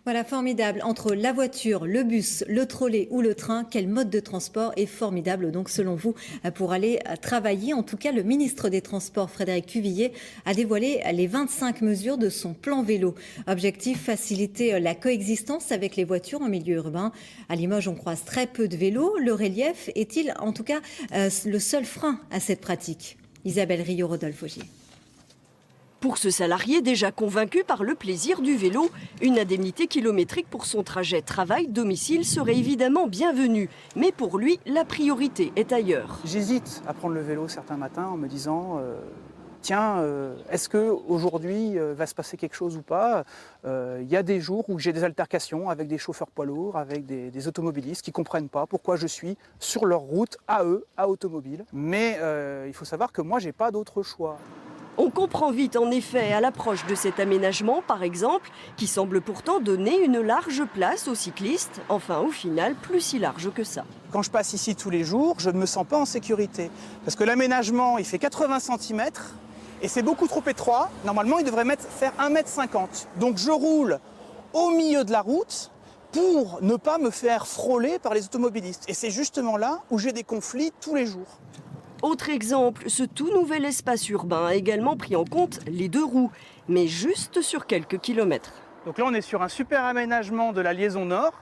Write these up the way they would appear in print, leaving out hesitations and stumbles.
Voilà, formidable. Entre la voiture, le bus, le trolley ou le train, quel mode de transport est formidable, donc, selon vous, pour aller travailler? En tout cas, le ministre des Transports, Frédéric Cuvillier, a dévoilé les 25 mesures de son plan vélo. Objectif, faciliter la coexistence avec les voitures en milieu urbain. À Limoges, on croise très peu de vélos. Le relief est-il, en tout cas, le seul frein à cette pratique? Isabelle Rio-Rodolphe-Augier. Pour ce salarié déjà convaincu par le plaisir du vélo, une indemnité kilométrique pour son trajet travail-domicile serait évidemment bienvenue. Mais pour lui, la priorité est ailleurs. J'hésite à prendre le vélo certains matins en me disant tiens, est-ce qu'aujourd'hui va se passer quelque chose ou pas? Il y a des jours où j'ai des altercations avec des chauffeurs poids lourds, avec des automobilistes qui ne comprennent pas pourquoi je suis sur leur route à eux, à automobile. Mais il faut savoir que moi, je n'ai pas d'autre choix. On comprend vite en effet à l'approche de cet aménagement par exemple, qui semble pourtant donner une large place aux cyclistes, enfin au final plus si large que ça. Quand je passe ici tous les jours, je ne me sens pas en sécurité. Parce que l'aménagement, il fait 80 cm et c'est beaucoup trop étroit. Normalement, il devrait faire 1,50 m. Donc je roule au milieu de la route pour ne pas me faire frôler par les automobilistes. Et c'est justement là où j'ai des conflits tous les jours. Autre exemple, ce tout nouvel espace urbain a également pris en compte les deux roues, mais juste sur quelques kilomètres. Donc là, on est sur un super aménagement de la liaison nord,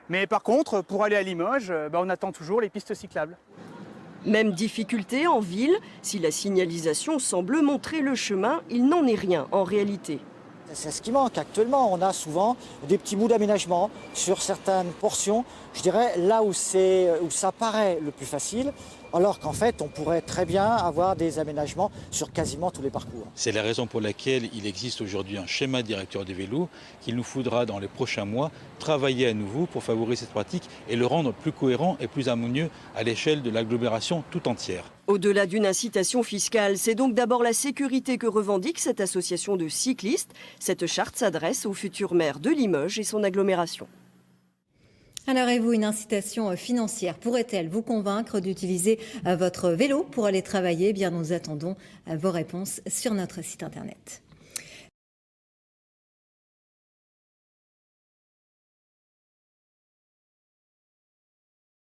mais par contre, pour aller à Limoges, on attend toujours les pistes cyclables. Même difficulté en ville, si la signalisation semble montrer le chemin, il n'en est rien en réalité. C'est ce qui manque actuellement. On a souvent des petits bouts d'aménagement sur certaines portions, je dirais là où ça paraît le plus facile, alors qu'en fait on pourrait très bien avoir des aménagements sur quasiment tous les parcours. C'est la raison pour laquelle il existe aujourd'hui un schéma directeur des vélos qu'il nous faudra dans les prochains mois travailler à nouveau pour favoriser cette pratique et le rendre plus cohérent et plus harmonieux à l'échelle de l'agglomération tout entière. Au-delà d'une incitation fiscale, c'est donc d'abord la sécurité que revendique cette association de cyclistes. Cette charte s'adresse au futur maire de Limoges et son agglomération. Alors, et vous, une incitation financière pourrait-elle vous convaincre d'utiliser votre vélo pour aller travailler? Eh bien, nous attendons vos réponses sur notre site internet.